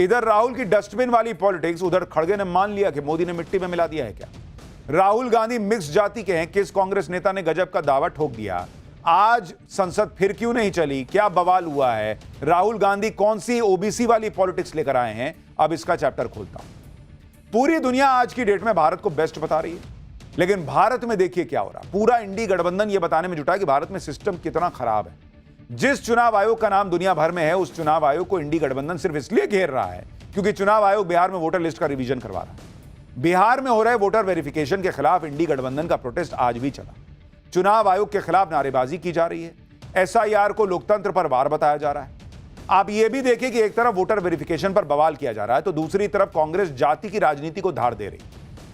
इधर राहुल की डस्टबिन वाली पॉलिटिक्स, उधर खड़गे ने मान लिया कि मोदी ने मिट्टी में मिला दिया है क्या। राहुल गांधी मिक्स जाति के हैं, किस कांग्रेस नेता ने गजब का दावा ठोक दिया। आज संसद फिर क्यों नहीं चली, क्या बवाल हुआ है, राहुल गांधी कौन सी ओबीसी वाली पॉलिटिक्स लेकर आए हैं, अब इसका चैप्टर खोलता हूं। पूरी दुनिया आज की डेट में भारत को बेस्ट बता रही है, लेकिन भारत में देखिए क्या हो रहा। पूरा इंडी गठबंधन यह बताने में जुटा है कि भारत में सिस्टम कितना खराब है। जिस चुनाव आयोग का नाम दुनिया भर में है, उस चुनाव आयोग को इंडी गठबंधन सिर्फ इसलिए घेर रहा है क्योंकि चुनाव आयोग बिहार में वोटर लिस्ट का रिवीजन करवा रहा है। बिहार में हो रहे वोटर वेरिफिकेशन के खिलाफ इंडी गठबंधन का प्रोटेस्ट आज भी चला। चुनाव आयोग के खिलाफ नारेबाजी की जा रही है। एसआईआर को लोकतंत्र पर वार बताया जा रहा है। आप यह भी देखिए कि एक तरफ वोटर वेरिफिकेशन पर बवाल किया जा रहा है, तो दूसरी तरफ कांग्रेस जाति की राजनीति को धार दे रही।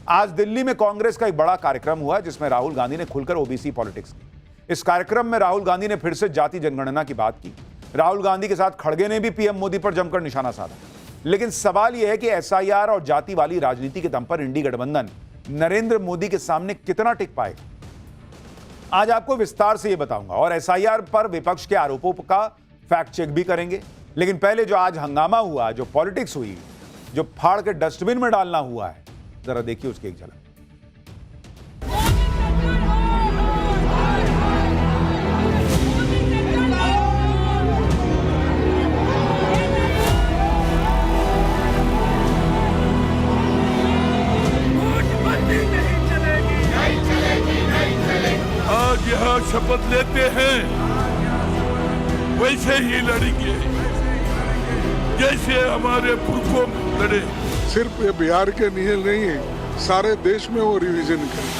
आज दिल्ली में कांग्रेस का एक बड़ा कार्यक्रम हुआ जिसमें राहुल गांधी ने खुलकर ओबीसी पॉलिटिक्स की। इस कार्यक्रम में राहुल गांधी ने फिर से जाति जनगणना की बात की। राहुल गांधी के साथ खड़गे ने भी पीएम मोदी पर जमकर निशाना साधा। लेकिन सवाल यह है कि एसआईआर और जाति वाली राजनीति के दम पर इंडी गठबंधन नरेंद्र मोदी के सामने कितना टिक पाएगा, आज आपको विस्तार से यह बताऊंगा। और एसआईआर पर विपक्ष के आरोपों का फैक्ट चेक भी करेंगे। लेकिन पहले जो आज हंगामा हुआ, जो पॉलिटिक्स हुई, जो फाड़ के डस्टबिन में डालना हुआ है, जरा देखिए उसकी एक झलक। आज यहाँ शपथ लेते हैं, वैसे ही लड़ेंगे जैसे हमारे पुरखों लड़े। सिर्फ ये बिहार के लिए नहीं है, सारे देश में वो रिवीजन करें।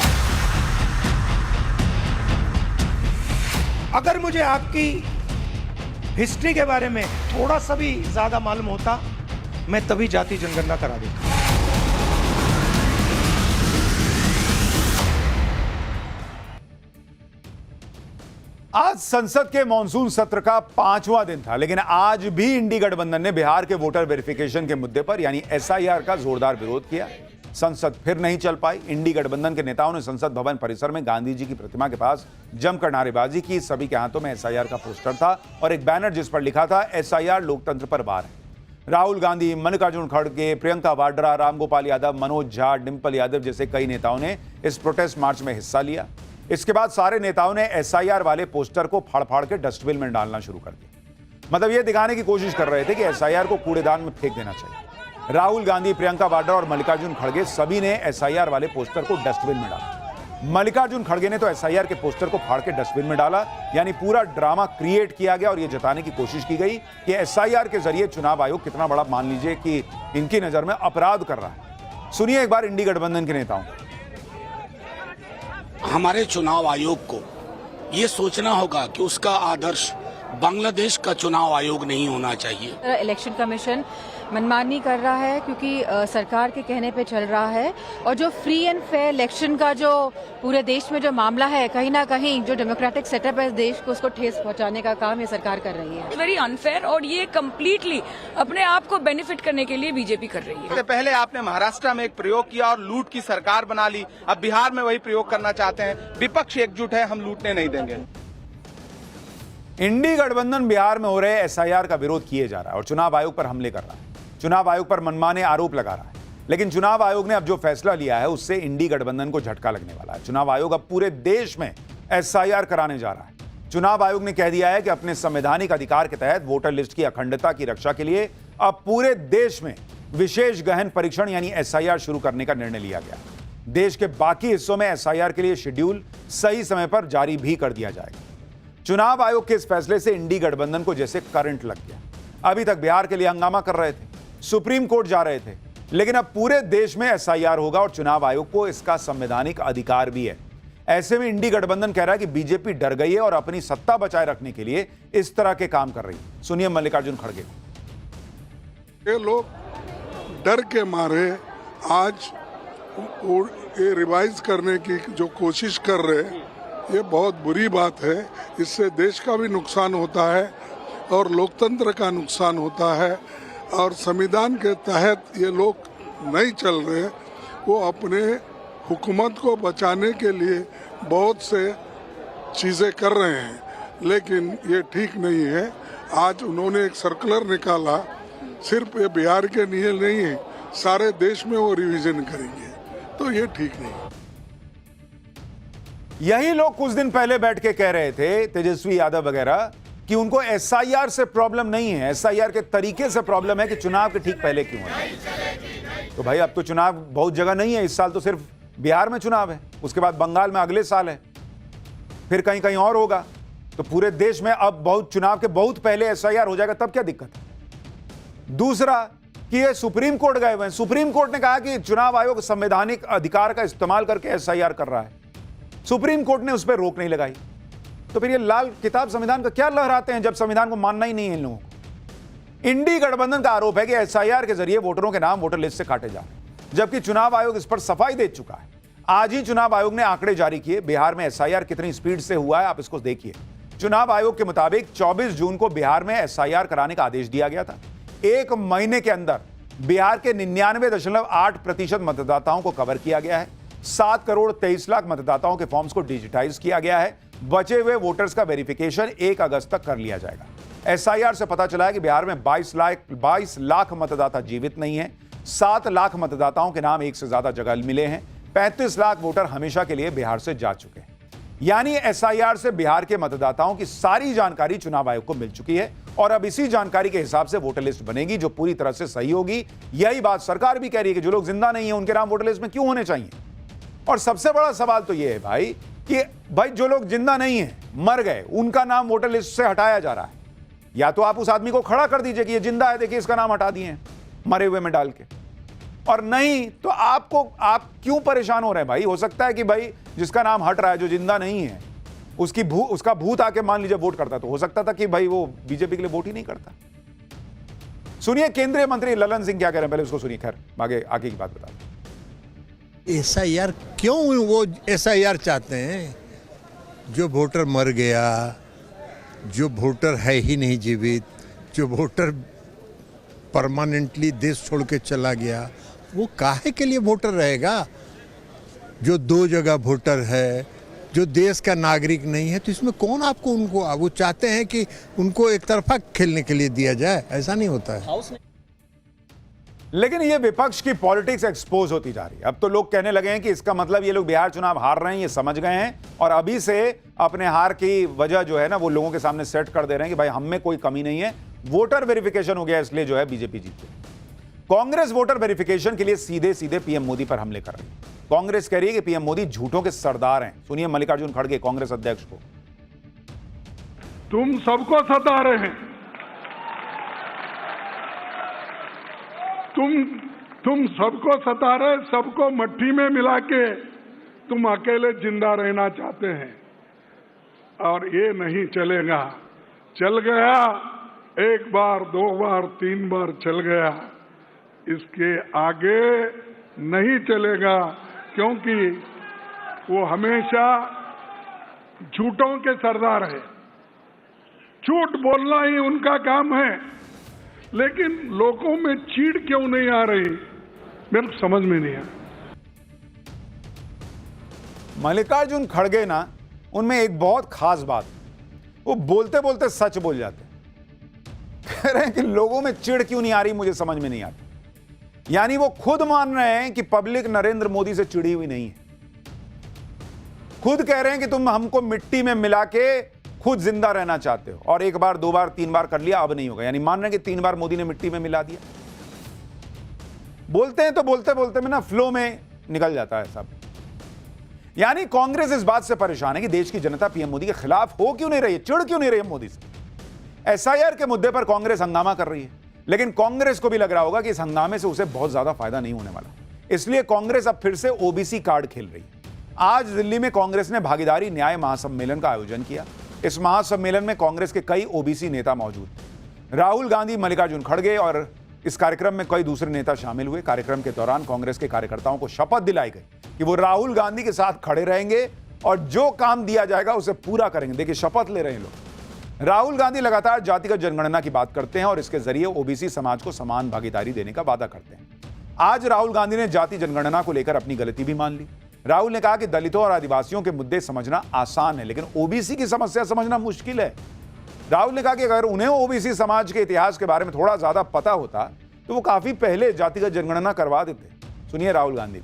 अगर मुझे आपकी हिस्ट्री के बारे में थोड़ा सा भी ज्यादा मालूम होता, मैं तभी जाति जनगणना करा देता। आज संसद के मॉनसून सत्र का 5वां दिन था, लेकिन आज भी इंडी गठबंधन ने बिहार के वोटर वेरिफिकेशन के मुद्दे पर यानी एसआईआर का जोरदार विरोध किया। संसद फिर नहीं चल पाई। इंडी गठबंधन के नेताओं ने संसद भवन परिसर में गांधी जी की प्रतिमा के पास जमकर नारेबाजी की। सभी के हाथों में एसआईआर का पोस्टर था और एक बैनर जिस पर लिखा था एसआईआर लोकतंत्र पर वार है। राहुल गांधी, मल्लिकार्जुन खड़गे, प्रियंका वाड्रा, रामगोपाल यादव, मनोज झा, डिंपल यादव जैसे कई नेताओं ने इस प्रोटेस्ट मार्च में हिस्सा लिया। इसके बाद सारे नेताओं ने एसआईआर वाले पोस्टर को फाड़-फाड़ के डस्टबिन में डालना शुरू कर दिया। मतलब यह दिखाने की कोशिश कर रहे थे कि एसआईआर को कूड़ेदान में फेंक देना चाहिए। राहुल गांधी, प्रियंका वाड्रा और मल्लिकार्जुन खड़गे सभी ने एसआईआर वाले पोस्टर को डस्टबिन में डाला। मल्लिकार्जुन खड़गे ने तो एसआईआर के पोस्टर को फाड़ के डस्टबिन में डाला, यानी पूरा ड्रामा क्रिएट किया गया और यह जताने की कोशिश की गई कि एसआईआर के जरिए चुनाव आयोग कितना बड़ा, मान लीजिए कि इनकी नजर में अपराध कर रहा है। सुनिए एक बार इंडी गठबंधन के नेताओं। हमारे चुनाव आयोग को ये सोचना होगा कि उसका आदर्श बांग्लादेश का चुनाव आयोग नहीं होना चाहिए। इलेक्शन कमीशन मनमानी कर रहा है क्योंकि सरकार के कहने पे चल रहा है, और जो फ्री एंड फेयर इलेक्शन का जो पूरे देश में जो मामला है, कहीं ना कहीं जो डेमोक्रेटिक सेटअप है देश को, उसको ठेस पहुंचाने का काम ये सरकार कर रही है। वेरी अनफेयर, और ये कम्प्लीटली अपने आप को बेनिफिट करने के लिए बीजेपी कर रही है। पहले आपने महाराष्ट्र में एक प्रयोग किया और लूट की सरकार बना ली, अब बिहार में वही प्रयोग करना चाहते हैं। विपक्ष एकजुट है, हम लूटने नहीं देंगे। इंडी गठबंधन बिहार में हो रहे एसआईआर का विरोध किए जा रहा है और चुनाव आयोग पर हमले कर रहा है। चुनाव आयोग पर मनमाने आरोप लगा रहा है। लेकिन चुनाव आयोग ने अब जो फैसला लिया है उससे इंडी गठबंधन को झटका लगने वाला है। चुनाव आयोग अब पूरे देश में एसआईआर कराने जा रहा है। चुनाव आयोग ने कह दिया है कि अपने संवैधानिक अधिकार के तहत वोटर लिस्ट की अखंडता की रक्षा के लिए अब पूरे देश में विशेष गहन परीक्षण यानी एसआईआर शुरू करने का निर्णय लिया गया। देश के बाकी हिस्सों में एसआईआर के लिए शेड्यूल सही समय पर जारी भी कर दिया जाएगा। चुनाव आयोग के इस फैसले से इंडी गठबंधन को जैसे करंट लग गया। अभी तक बिहार के लिए हंगामा कर रहे थे, सुप्रीम कोर्ट जा रहे थे, लेकिन अब पूरे देश में एसआईआर होगा और चुनाव आयोग को इसका संवैधानिक अधिकार भी है। ऐसे में इंडी गठबंधन कह रहा है कि बीजेपी डर गई है और अपनी सत्ता बचाए रखने के लिए इस तरह के काम कर रही है। सुनिए मल्लिकार्जुन खड़गे। ये लोग डर के मारे आज ये रिवाइज करने की जो कोशिश कर रहे हैं, ये बहुत बुरी बात है। इससे देश का भी नुकसान होता है और लोकतंत्र का नुकसान होता है, और संविधान के तहत ये लोग नहीं चल रहे। वो अपने हुकूमत को बचाने के लिए बहुत से चीज़ें कर रहे हैं, लेकिन ये ठीक नहीं है। आज उन्होंने एक सर्कुलर निकाला सिर्फ ये बिहार के लिए नहीं है, सारे देश में वो रिवीजन करेंगे, तो ये ठीक नहीं। यही लोग कुछ दिन पहले बैठ के कह रहे थे, तेजस्वी यादव वगैरह, कि उनको एसआईआर से प्रॉब्लम नहीं है, एसआईआर के तरीके से प्रॉब्लम है कि चुनाव के ठीक पहले क्यों है। तो भाई अब तो चुनाव बहुत जगह नहीं है, इस साल तो सिर्फ बिहार में चुनाव है, उसके बाद बंगाल में अगले साल है, फिर कहीं कहीं और होगा, तो पूरे देश में अब बहुत चुनाव के बहुत पहले एसआईआर हो जाएगा, तब क्या दिक्कत है। दूसरा कि ये सुप्रीम कोर्ट गए हुए हैं, सुप्रीम कोर्ट ने कहा कि चुनाव आयोग संवैधानिक अधिकार का इस्तेमाल करके एसआईआर कर रहा है, सुप्रीम कोर्ट ने उस पर रोक नहीं लगाई। तो फिर ये लाल किताब संविधान का क्या लहराते हैं जब संविधान को मानना ही नहीं है इन लोगों को। इंडी गठबंधन का आरोप है कि एसआईआर के जरिए वोटरों के नाम वोटर लिस्ट से काटे जा रहे हैं, जबकि चुनाव आयोग इस पर सफाई दे चुका है। आज ही चुनाव आयोग ने आंकड़े जारी किए, बिहार में एसआईआर कितनी स्पीड से हुआ है आप इसको देखिए। चुनाव आयोग के मुताबिक 24 जून को बिहार में एसआईआर कराने का आदेश दिया गया था। एक महीने के अंदर बिहार के 99.8% मतदाताओं को कवर किया गया है। 7 करोड़ 23 लाख मतदाताओं के फॉर्म्स को डिजिटाइज किया गया है। बचे हुए वोटर्स का वेरिफिकेशन 1 अगस्त तक कर लिया जाएगा। एसआईआर से पता चला है कि बिहार में 22 लाख मतदाता जीवित नहीं है। 7 लाख मतदाताओं के नाम एक से ज्यादा जगह मिले हैं। 35 लाख वोटर हमेशा के लिए बिहार से जा चुके हैं। यानी एसआईआर से बिहार के मतदाताओं की सारी जानकारी चुनाव आयोग को मिल चुकी है और अब इसी जानकारी के हिसाब से वोटर लिस्ट बनेगी जो पूरी तरह से सही होगी। यही बात सरकार भी कह रही है कि जो लोग जिंदा नहीं है उनके नाम वोटर लिस्ट में क्यों होने चाहिए। और सबसे बड़ा सवाल तो यह है भाई कि जो लोग जिंदा नहीं है, मर गए, उनका नाम वोटर लिस्ट से हटाया जा रहा है। या तो आप उस आदमी को खड़ा कर दीजिए कि ये जिंदा है, देखिए इसका नाम हटा दिए हैं मरे हुए में डाल के, और नहीं तो आप क्यों परेशान हो रहे हैं भाई। हो सकता है कि भाई जिसका नाम हट रहा है, जो जिंदा नहीं है, उसका भूत आके मान लीजिए वोट करता, तो हो सकता था कि भाई वो बीजेपी के लिए वोट ही नहीं करता। सुनिए केंद्रीय मंत्री ललन सिंह क्या कह रहे हैं, पहले उसको सुनिए, खैर आगे की बात बता। एसआईआर क्यों वो एसआईआर चाहते हैं? जो वोटर मर गया, जो वोटर है ही नहीं जीवित, जो वोटर परमानेंटली देश छोड़ के चला गया, वो काहे के लिए वोटर रहेगा? जो 2 जगह वोटर है, जो देश का नागरिक नहीं है, तो इसमें कौन आपको उनको, वो चाहते हैं कि उनको एक तरफा खेलने के लिए दिया जाए, ऐसा नहीं होता है। लेकिन ये विपक्ष की पॉलिटिक्स एक्सपोज होती जा रही है। अब तो लोग कहने लगे हैं कि इसका मतलब ये लोग बिहार चुनाव हार रहे हैं, ये समझ गए हैं और अभी से अपने हार की वजह जो है ना वो लोगों के सामने सेट कर दे रहे हैं कि भाई हम में कोई कमी नहीं है, वोटर वेरिफिकेशन हो गया इसलिए जो है बीजेपी जीत गई। कांग्रेस वोटर वेरिफिकेशन के लिए सीधे पीएम मोदी पर हमले कर रही है। कांग्रेस कह रही है कि पीएम मोदी झूठों के सरदार हैं। सुनिए मल्लिकार्जुन खड़गे कांग्रेस अध्यक्ष को। तुम सबको सता रहे हैं, तुम सबको सता रहे, सबको मट्टी में मिला के तुम अकेले जिंदा रहना चाहते हैं और ये नहीं चलेगा। चल गया, 1 बार 2 बार 3 बार चल गया, इसके आगे नहीं चलेगा, क्योंकि वो हमेशा झूठों के सरदार है। झूठ बोलना ही उनका काम है, लेकिन लोगों में चीड़ क्यों नहीं आ रही मेरे को समझ में नहीं आ। मल्लिकार्जुन खड़गे ना, उनमें एक बहुत खास बात, वो बोलते बोलते सच बोल जाते हैं। कह रहे हैं कि लोगों में चिढ़ क्यों नहीं आ रही मुझे समझ में नहीं आता। यानी वो खुद मान रहे हैं कि पब्लिक नरेंद्र मोदी से चिढ़ी हुई नहीं है। खुद कह रहे हैं कि तुम हमको मिट्टी में मिला के खुद जिंदा रहना चाहते हो और 1 बार 2 बार 3 बार कर लिया, अब नहीं होगा। यानी मान रहे हैं कि 3 बार मोदी ने मिट्टी में मिला दिया। बोलते हैं तो बोलते बोलते में ना फ्लो में निकल जाता है सब। यानी कांग्रेस इस बात से परेशान है कि देश की जनता पीएम मोदी के खिलाफ हो क्यों नहीं रही है, चिढ़ क्यों नहीं रही है मोदी से। एसआईआर के मुद्दे पर कांग्रेस हंगामा कर रही है, लेकिन कांग्रेस को भी लग रहा होगा कि इस हंगामे से उसे बहुत ज्यादा फायदा नहीं होने वाला, इसलिए कांग्रेस अब फिर से ओबीसी कार्ड खेल रही है। आज दिल्ली में कांग्रेस ने भागीदारी न्याय महासम्मेलन का आयोजन किया। इस महासम्मेलन में कांग्रेस के कई ओबीसी नेता मौजूद थे। राहुल गांधी, मल्लिकार्जुन खड़गे और इस कार्यक्रम में कई दूसरे नेता शामिल हुए। कार्यक्रम के दौरान कांग्रेस के कार्यकर्ताओं को शपथ दिलाई गई कि वो राहुल गांधी के साथ खड़े रहेंगे और जो काम दिया जाएगा उसे पूरा करेंगे। देखिए शपथ ले रहे हैं लोग। राहुल गांधी लगातार जातिगत जनगणना की बात करते हैं और इसके जरिए ओबीसी समाज को समान भागीदारी देने का वादा करते हैं। आज राहुल गांधी ने जाति जनगणना को लेकर अपनी गलती भी मान ली। राहुल ने कहा कि दलितों और आदिवासियों के मुद्दे समझना आसान है, लेकिन ओबीसी की समस्या समझना मुश्किल है। राहुल ने कहा कि अगर उन्हें ओबीसी समाज के इतिहास के बारे में थोड़ा ज्यादा पता होता तो वो काफी पहले जातिगत जनगणना करवा देते। सुनिए राहुल गांधी।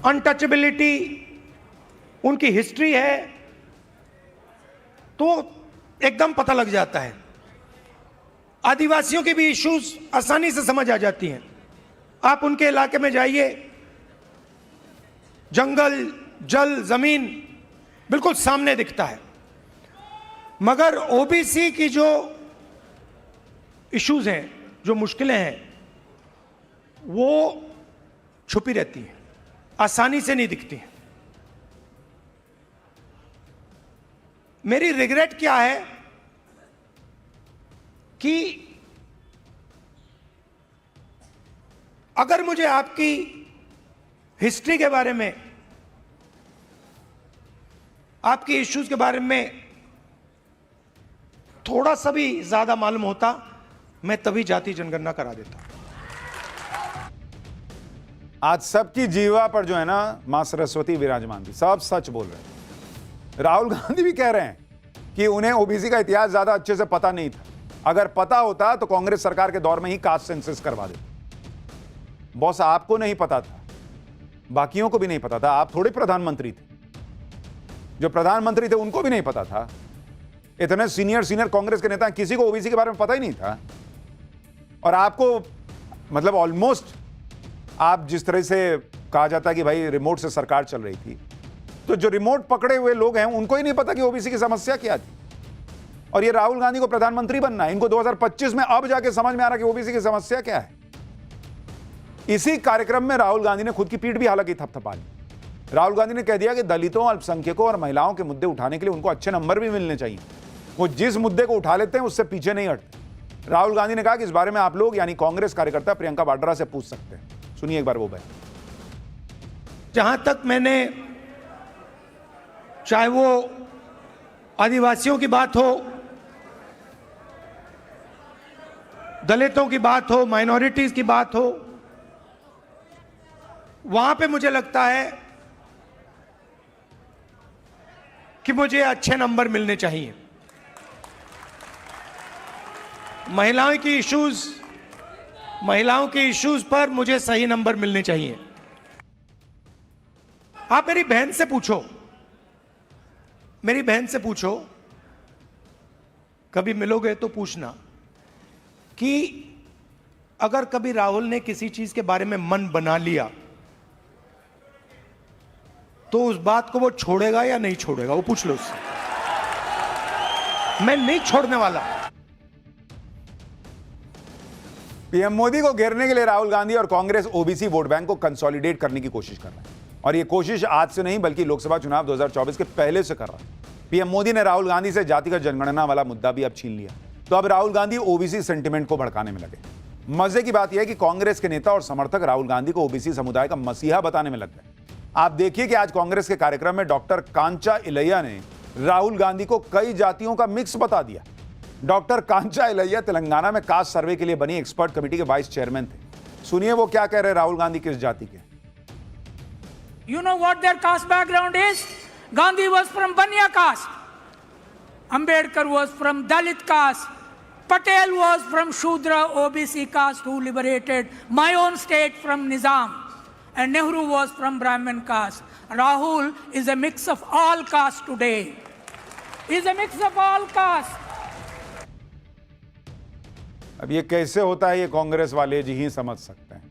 अनटचेबिलिटी उनकी हिस्ट्री है तो एकदम पता लग जाता है। आदिवासियों के भी इश्यूज आसानी से समझ आ जाती हैं। आप उनके इलाके में जाइए, जंगल, जल, जमीन बिल्कुल सामने दिखता है। मगर ओबीसी की जो इश्यूज हैं, जो मुश्किलें हैं, वो छुपी रहती हैं, आसानी से नहीं दिखती हैं। मेरी रिग्रेट क्या है कि अगर मुझे आपकी हिस्ट्री के बारे में, आपकी इश्यूज के बारे में थोड़ा सा भी ज्यादा मालूम होता, मैं तभी जाति जनगणना करा देता। आज सबकी जीवा पर जो है ना मां सरस्वती विराजमान थी, सब सच बोल रहे हैं। राहुल गांधी भी कह रहे हैं कि उन्हें ओबीसी का इतिहास ज्यादा अच्छे से पता नहीं था। अगर पता होता तो कांग्रेस सरकार के दौर में ही कास्ट सेंसस करवा देते। बॉस, आपको नहीं पता था, बाकियों को भी नहीं पता था। आप थोड़े प्रधानमंत्री थे, जो प्रधानमंत्री थे उनको भी नहीं पता था। इतने सीनियर कांग्रेस के नेता, किसी को ओबीसी के बारे में पता ही नहीं था। और आपको मतलब ऑलमोस्ट, आप जिस तरह से कहा जाता है कि भाई रिमोट से सरकार चल रही थी, तो जो रिमोट पकड़े हुए लोग हैं उनको ही नहीं पता कि ओबीसी की समस्या क्या थी। और ये राहुल गांधी को प्रधानमंत्री बनना है, इनको 2025 में अब जाके समझ में आ रहा कि ओबीसी की समस्या क्या है। इसी कार्यक्रम में राहुल गांधी ने खुद की पीठ भी हालांकि थपथपा ली। राहुल गांधी ने कह दिया कि दलितों, अल्पसंख्यकों और महिलाओं के मुद्दे उठाने के लिए उनको अच्छे नंबर भी मिलने चाहिए। वो जिस मुद्दे को उठा लेते हैं उससे पीछे नहीं हटते। राहुल गांधी ने कहा कि इस बारे में आप लोग यानी कांग्रेस कार्यकर्ता प्रियंका वाड्रा से पूछ सकते हैं। सुनिए एक बार वो बयान। जहां तक मैंने, चाहे वो आदिवासियों की बात हो, दलितों की बात हो, माइनॉरिटीज की बात हो, वहां पे मुझे लगता है कि मुझे अच्छे नंबर मिलने चाहिए। महिलाओं की इश्यूज पर मुझे सही नंबर मिलने चाहिए। आप मेरी बहन से पूछो, कभी मिलोगे तो पूछना कि अगर कभी राहुल ने किसी चीज के बारे में मन बना लिया तो उस बात को वो छोड़ेगा या नहीं छोड़ेगा, वो पूछ लो उससे। मैं नहीं छोड़ने वाला। पीएम मोदी को घेरने के लिए राहुल गांधी और कांग्रेस ओबीसी वोट बैंक को कंसोलिडेट करने की कोशिश कर रहा है। और यह कोशिश आज से नहीं बल्कि लोकसभा चुनाव 2024 के पहले से कर रहा है। पीएम मोदी ने राहुल गांधी से जातिगत जनगणना वाला मुद्दा भी अब छीन लिया, तो अब राहुल गांधी ओबीसी सेंटिमेंट को भड़काने में लगे। मजे की बात यह है कि कांग्रेस के नेता और समर्थक राहुल गांधी को ओबीसी समुदाय का मसीहा बताने में लग गए। आप देखिए कि आज कांग्रेस के कार्यक्रम में डॉक्टर कांचा इलैया ने राहुल गांधी को कई जातियों का मिक्स बता दिया। डॉक्टर कांचा इलैया तेलंगाना में कास्ट सर्वे के लिए बनी एक्सपर्ट कमेटी के वाइस चेयरमैन थे। सुनिए वो क्या कह रहे राहुल गांधी किस जाति के। You know what their caste background is? Gandhi was from Banya caste. Ambedkar was from Dalit caste. Patel was from Shudra OBC caste who liberated my own state from Nizam. And Nehru was from Brahmin caste. Rahul is a mix of all castes today. He is a mix of all castes. अब ये कैसे होता है ये कांग्रेस वाले जी ही समझ सकते हैं।